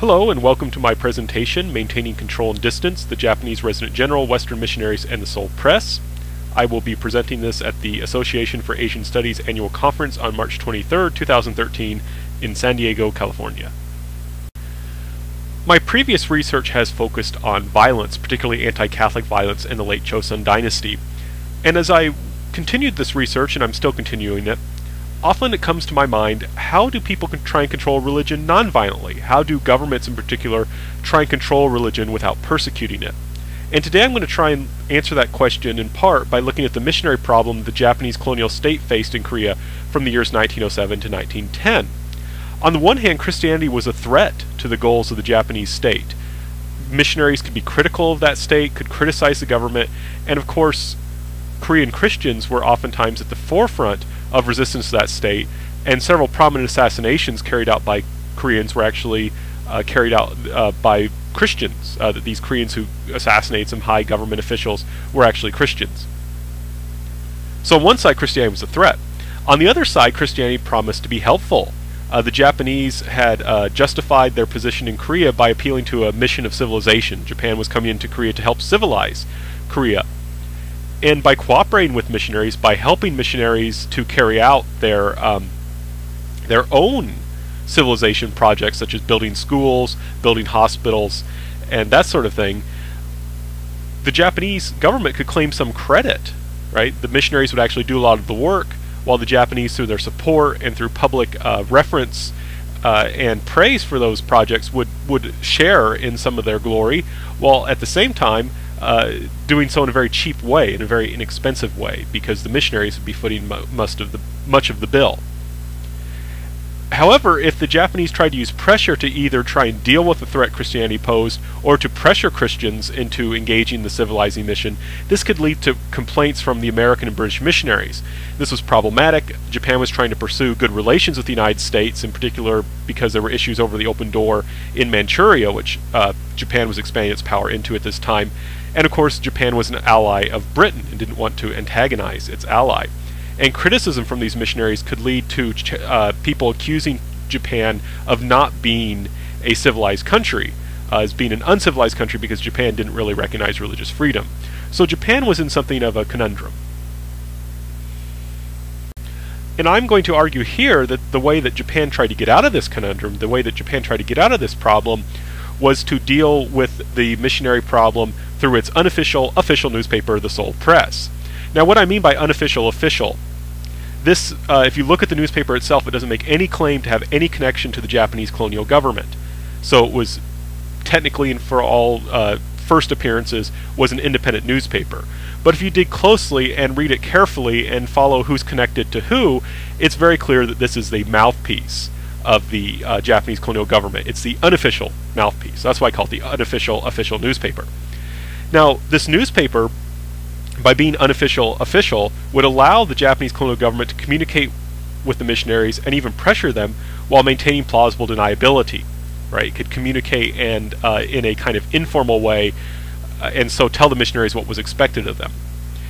Hello and welcome to my presentation, Maintaining Control and Distance, the Japanese Resident General, Western Missionaries, and the Seoul Press. I will be presenting this at the Association for Asian Studies Annual Conference on March 23, 2013 in San Diego, California. My previous research has focused on violence, particularly anti-Catholic violence in the late Chosun dynasty. And as I continued this research, and I'm still continuing it, often it comes to my mind, how do people try and control religion non-violently? How do governments in particular try and control religion without persecuting it? And today I'm going to try and answer that question in part by looking at the missionary problem the Japanese colonial state faced in Korea from the years 1907 to 1910. On the one hand, Christianity was a threat to the goals of the Japanese state. Missionaries could be critical of that state, could criticize the government, and of course, Korean Christians were oftentimes at the forefront of resistance to that state, and several prominent assassinations carried out by Koreans were actually carried out by Christians. That these Koreans who assassinated some high government officials were actually Christians. So on one side, Christianity was a threat. On the other side, Christianity promised to be helpful. The Japanese had justified their position in Korea by appealing to a mission of civilization. Japan was coming into Korea to help civilize Korea. And by cooperating with missionaries, by helping missionaries to carry out their own civilization projects, such as building schools, building hospitals, and that sort of thing, the Japanese government could claim some credit, right? The missionaries would actually do a lot of the work, while the Japanese, through their support and through public reference and praise for those projects, would share in some of their glory, while at the same time doing so in a very cheap way, in a very inexpensive way, because the missionaries would be footing much of the bill. However, if the Japanese tried to use pressure to either try and deal with the threat Christianity posed, or to pressure Christians into engaging the civilizing mission, this could lead to complaints from the American and British missionaries. This was problematic. Japan was trying to pursue good relations with the United States, in particular because there were issues over the open door in Manchuria, which Japan was expanding its power into at this time. And of course, Japan was an ally of Britain and didn't want to antagonize its ally. And criticism from these missionaries could lead to people accusing Japan of not being a civilized country, as being an uncivilized country, because Japan didn't really recognize religious freedom. So Japan was in something of a conundrum. And I'm going to argue here that the way that Japan tried to get out of this conundrum, the way that Japan tried to get out of this problem, was to deal with the missionary problem through its official newspaper, the Seoul Press. Now, what I mean by unofficial official, this, if you look at the newspaper itself, it doesn't make any claim to have any connection to the Japanese colonial government. So it was technically, and for all first appearances, was an independent newspaper. But if you dig closely and read it carefully and follow who's connected to who, it's very clear that this is the mouthpiece of the Japanese colonial government. It's the unofficial mouthpiece. That's why I call it the unofficial official newspaper. Now, this newspaper, by being unofficial official, would allow the Japanese colonial government to communicate with the missionaries and even pressure them while maintaining plausible deniability. Right? It could communicate and in a kind of informal way, and so tell the missionaries what was expected of them.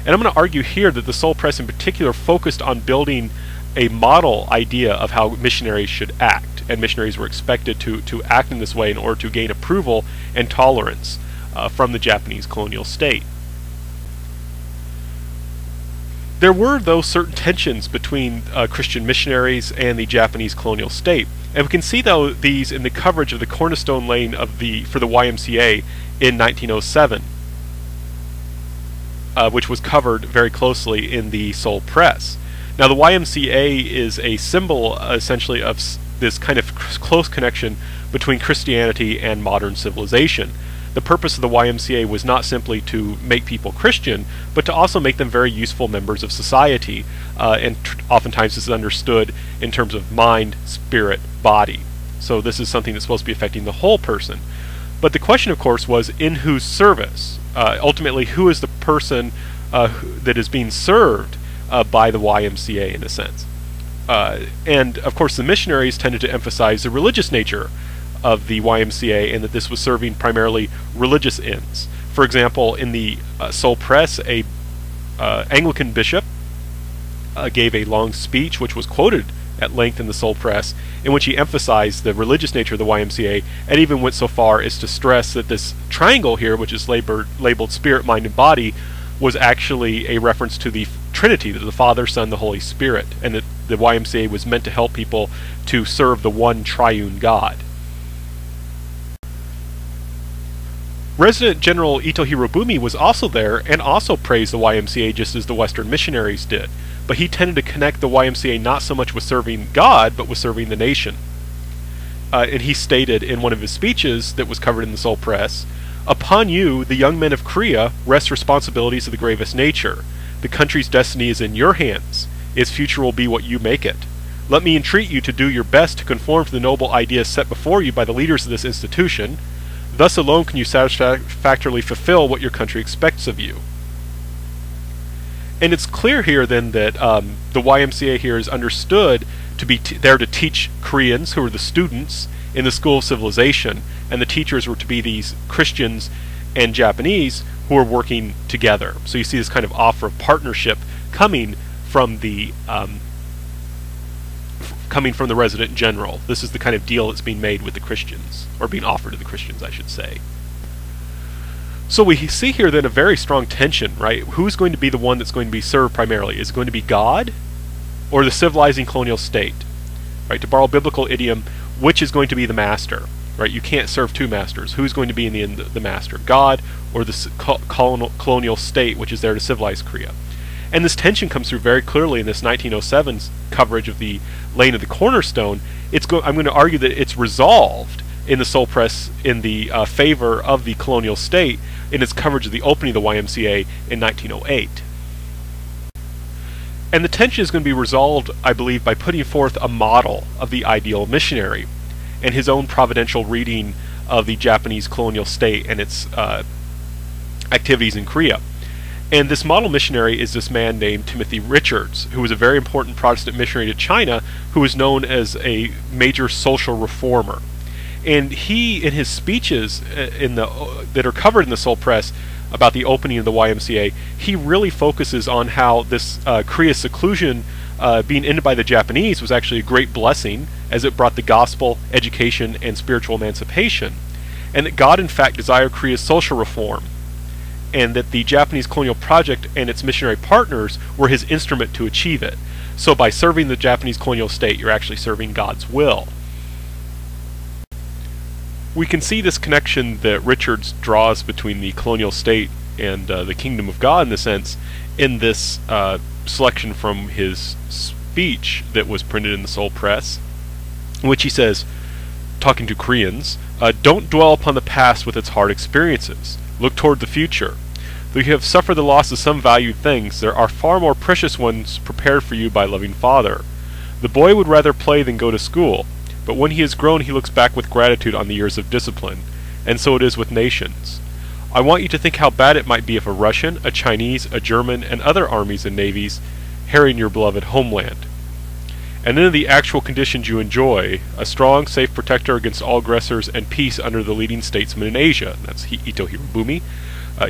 And I'm going to argue here that the Seoul Press in particular focused on building a model idea of how missionaries should act, and missionaries were expected to act in this way in order to gain approval and tolerance from the Japanese colonial state. There were, though, certain tensions between Christian missionaries and the Japanese colonial state, and we can see, though, these in the coverage of the Cornerstone Lane for the YMCA in 1907, which was covered very closely in the Seoul Press. Now, the YMCA is a symbol, essentially, of this kind of close connection between Christianity and modern civilization. The purpose of the YMCA was not simply to make people Christian, but to also make them very useful members of society, and oftentimes this is understood in terms of mind, spirit, body. So this is something that's supposed to be affecting the whole person. But the question, of course, was in whose service? Ultimately, who is the person that is being served by the YMCA, in a sense? And, of course, the missionaries tended to emphasize the religious nature of the YMCA, and that this was serving primarily religious ends. For example, in the Seoul Press, a Anglican bishop gave a long speech which was quoted at length in the Soul Press, in which he emphasized the religious nature of the YMCA, and even went so far as to stress that this triangle here, which is labeled spirit, mind, and body, was actually a reference to the Trinity, the Father, Son, the Holy Spirit, and that the YMCA was meant to help people to serve the one triune God. Resident General Ito Hirobumi was also there and also praised the YMCA just as the Western missionaries did, but he tended to connect the YMCA not so much with serving God, but with serving the nation. And he stated in one of his speeches that was covered in the Soul Press, "Upon you, the young men of Korea, rest responsibilities of the gravest nature. The country's destiny is in your hands. Its future will be what you make it. Let me entreat you to do your best to conform to the noble ideas set before you by the leaders of this institution. Thus alone can you satisfactorily fulfill what your country expects of you." And it's clear here then that the YMCA here is understood to be there to teach Koreans, who are the students in the School of Civilization, and the teachers were to be these Christians and Japanese who are working together. So you see this kind of offer of partnership coming from the resident general. This is the kind of deal that's being made with the Christians, or being offered to the Christians, I should say. So we see here then a very strong tension, right? Who's going to be the one that's going to be served primarily? Is it going to be God or the civilizing colonial state? Right? To borrow a biblical idiom, which is going to be the master? Right? You can't serve two masters. Who's going to be in the end the master? God or the colonial state, which is there to civilize Korea? And this tension comes through very clearly in this 1907 coverage of the laying of the cornerstone. I'm going to argue that it's resolved in the Soul Press in the favor of the colonial state in its coverage of the opening of the YMCA in 1908. And the tension is going to be resolved, I believe, by putting forth a model of the Ideal Missionary and his own providential reading of the Japanese colonial state and its activities in Korea. And this model missionary is this man named Timothy Richards, who was a very important Protestant missionary to China, who was known as a major social reformer. And he, in his speeches that are covered in the Soul Press about the opening of the YMCA, he really focuses on how this Korea's seclusion being ended by the Japanese was actually a great blessing, as it brought the gospel, education, and spiritual emancipation. And that God, in fact, desired Korea's social reform, and that the Japanese colonial project and its missionary partners were his instrument to achieve it. So by serving the Japanese colonial state, you're actually serving God's will. We can see this connection that Richards draws between the colonial state and the kingdom of God, in a sense, in this selection from his speech that was printed in the Soul Press, in which he says, talking to Koreans, "Don't dwell upon the past with its hard experiences. Look toward the future. Though you have suffered the loss of some valued things, there are far more precious ones prepared for you by a loving Father. The boy would rather play than go to school, but when he has grown he looks back with gratitude on the years of discipline, and so it is with nations. I want you to think how bad it might be if a Russian, a Chinese, a German, and other armies and navies harried your beloved homeland. And then the actual conditions you enjoy, a strong, safe protector against all aggressors and peace under the leading statesmen in Asia," that's Ito Hirobumi,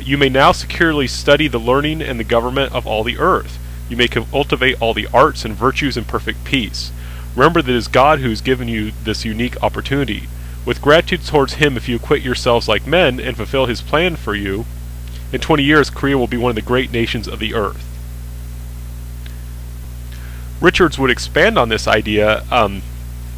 "you may now securely study the learning and the government of all the earth. You may cultivate all the arts and virtues in perfect peace. Remember that it is God who has given you this unique opportunity. With gratitude towards Him, if you acquit yourselves like men and fulfill His plan for you, in 20 years Korea will be one of the great nations of the earth." Richards would expand on this idea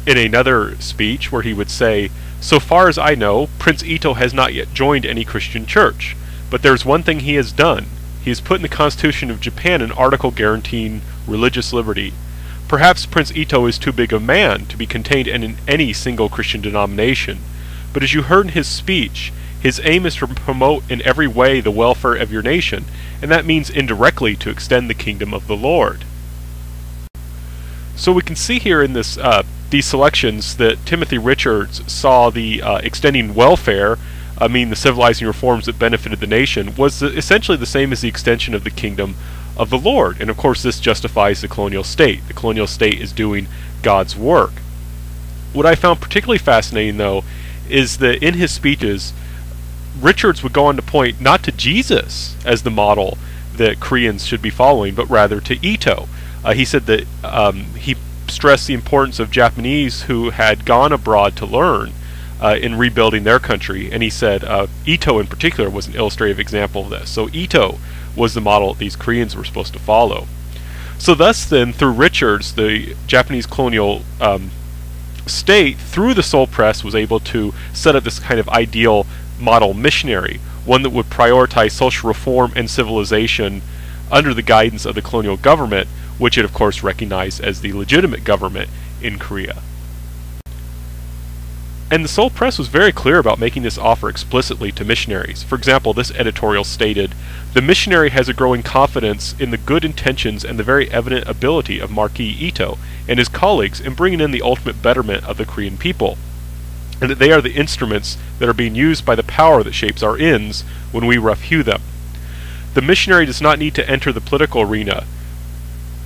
in another speech where he would say, "So far as I know, Prince Ito has not yet joined any Christian church, but there's one thing he has done. He has put in the Constitution of Japan an article guaranteeing religious liberty. Perhaps Prince Ito is too big a man to be contained in any single Christian denomination, but as you heard in his speech, his aim is to promote in every way the welfare of your nation, and that means indirectly to extend the kingdom of the Lord." So we can see here in this these selections that Timothy Richards saw the extending welfare, the civilizing reforms that benefited the nation, was essentially the same as the extension of the kingdom of the Lord. And of course this justifies the colonial state. The colonial state is doing God's work. What I found particularly fascinating, though, is that in his speeches, Richards would go on to point not to Jesus as the model that Koreans should be following, but rather to Ito. He said that he stressed the importance of Japanese who had gone abroad to learn in rebuilding their country, and he said Ito in particular was an illustrative example of this. So Ito was the model that these Koreans were supposed to follow. So thus then, through Richards, the Japanese colonial state, through the Seoul Press, was able to set up this kind of ideal model missionary, one that would prioritize social reform and civilization under the guidance of the colonial government, which it of course recognized as the legitimate government in Korea. And the Seoul Press was very clear about making this offer explicitly to missionaries. For example, this editorial stated, "The missionary has a growing confidence in the good intentions and the very evident ability of Marquis Ito and his colleagues in bringing in the ultimate betterment of the Korean people, and that they are the instruments that are being used by the power that shapes our ends when we rough hew them. The missionary does not need to enter the political arena,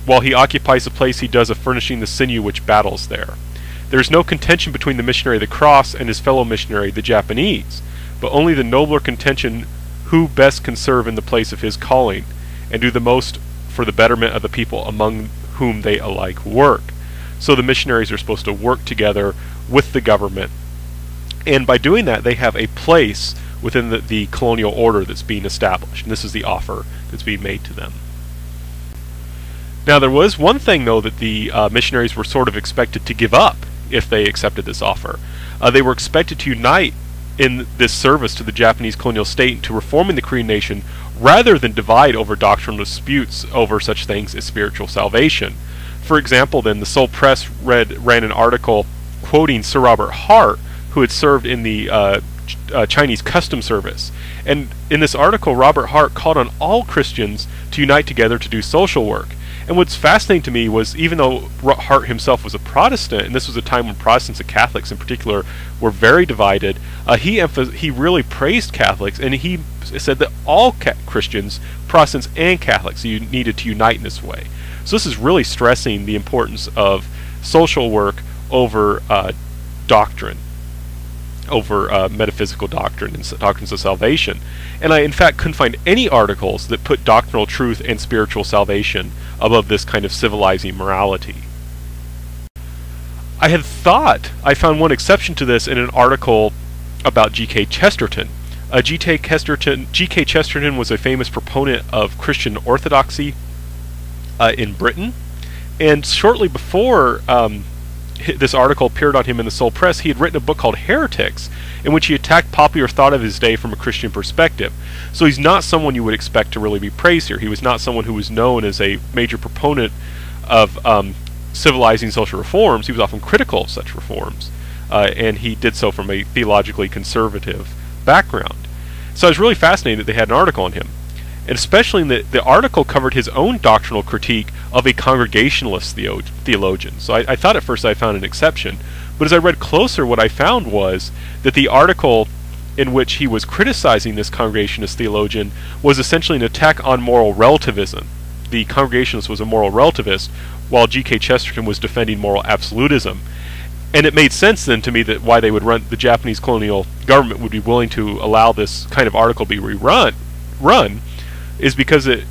while he occupies the place he does of furnishing the sinew which battles there. There is no contention between the missionary of the cross and his fellow missionary, the Japanese, but only the nobler contention who best can serve in the place of his calling, and do the most for the betterment of the people among whom they alike work." So the missionaries are supposed to work together with the government, and by doing that they have a place within the colonial order that's being established, and this is the offer that's being made to them. Now there was one thing though that the missionaries were sort of expected to give up if they accepted this offer. They were expected to unite in this service to the Japanese colonial state and to reforming the Korean nation, rather than divide over doctrinal disputes over such things as spiritual salvation. For example, then, the Seoul Press ran an article quoting Sir Robert Hart, who had served in the Chinese Customs Service. And in this article, Robert Hart called on all Christians to unite together to do social work. And what's fascinating to me was, even though Hart himself was a Protestant, and this was a time when Protestants and Catholics in particular were very divided, he really praised Catholics, and he said that all Christians, Protestants and Catholics, needed to unite in this way. So this is really stressing the importance of social work over doctrine, over metaphysical doctrine and doctrines of salvation. And I in fact couldn't find any articles that put doctrinal truth and spiritual salvation above this kind of civilizing morality. I had thought I found one exception to this in an article about G.K. Chesterton. G.K. Chesterton was a famous proponent of Christian orthodoxy in Britain, and shortly before this article appeared on him in the Seoul Press, he had written a book called Heretics, in which he attacked popular thought of his day from a Christian perspective. So he's not someone you would expect to really be praised here. He was not someone who was known as a major proponent of civilizing social reforms. He was often critical of such reforms, and he did so from a theologically conservative background. So I was really fascinated that they had an article on him, and especially in the article covered his own doctrinal critique of a Congregationalist theologian. So I thought at first I found an exception, but as I read closer, what I found was that the article in which he was criticizing this Congregationalist theologian was essentially an attack on moral relativism. The Congregationalist was a moral relativist, while G.K. Chesterton was defending moral absolutism. And it made sense then to me that why they would the Japanese colonial government would be willing to allow this kind of article be run is because it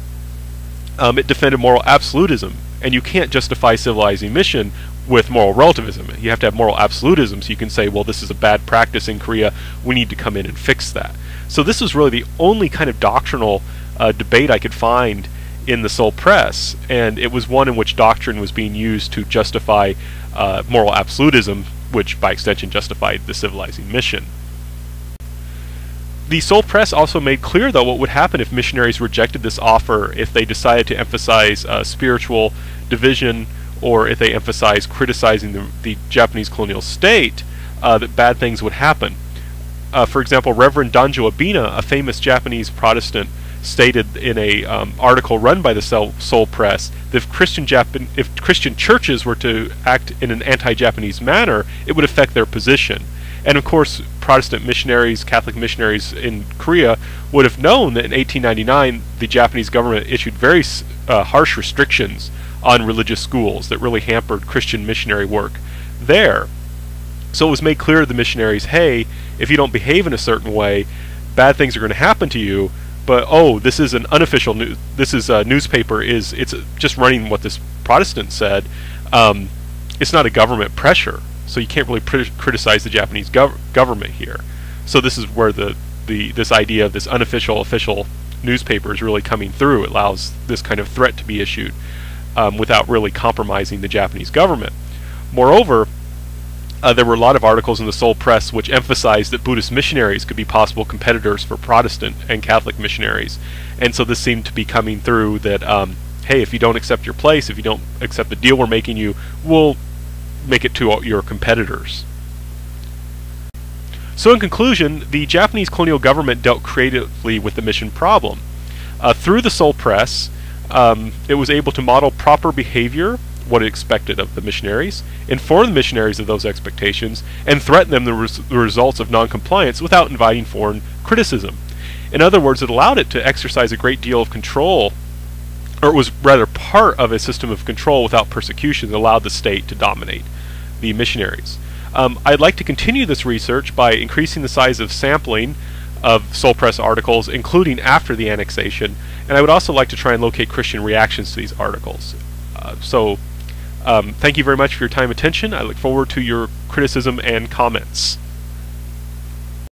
defended moral absolutism, and you can't justify civilizing mission with moral relativism. You have to have moral absolutism, so you can say, well, this is a bad practice in Korea, we need to come in and fix that. So this was really the only kind of doctrinal debate I could find in the Seoul Press, and it was one in which doctrine was being used to justify moral absolutism, which by extension justified the civilizing mission. The Seoul Press also made clear, though, what would happen if missionaries rejected this offer, if they decided to emphasize spiritual division, or if they emphasized criticizing the Japanese colonial state, that bad things would happen. For example, Reverend Danjo Abina, a famous Japanese Protestant, stated in a article run by the Seoul Press that if Christian churches were to act in an anti-Japanese manner, it would affect their position. And of course, Protestant missionaries, Catholic missionaries in Korea would have known that in 1899 the Japanese government issued very harsh restrictions on religious schools that really hampered Christian missionary work there. So it was made clear to the missionaries, hey, if you don't behave in a certain way, bad things are going to happen to you. But oh, this is an unofficial news. This is a newspaper. It's just running what this Protestant said. it's not a government pressure, so you can't really criticize the Japanese government here. So this is where this idea of this unofficial official newspaper is really coming through. It allows this kind of threat to be issued without really compromising the Japanese government. Moreover, there were a lot of articles in the Seoul press which emphasized that Buddhist missionaries could be possible competitors for Protestant and Catholic missionaries, and so this seemed to be coming through that, hey, if you don't accept your place, if you don't accept the deal we're making you, we'll make it to your competitors. So in conclusion, the Japanese colonial government dealt creatively with the mission problem. Through the Seoul press, it was able to model proper behavior, what it expected of the missionaries, inform the missionaries of those expectations, and threaten them the results of non-compliance without inviting foreign criticism. In other words, it allowed it to exercise a great deal of control, or it was rather part of a system of control without persecution that allowed the state to dominate the missionaries. I'd like to continue this research by increasing the size of sampling of Seoul Press articles, including after the annexation, and I would also like to try and locate Christian reactions to these articles. Thank you very much for your time and attention. I look forward to your criticism and comments.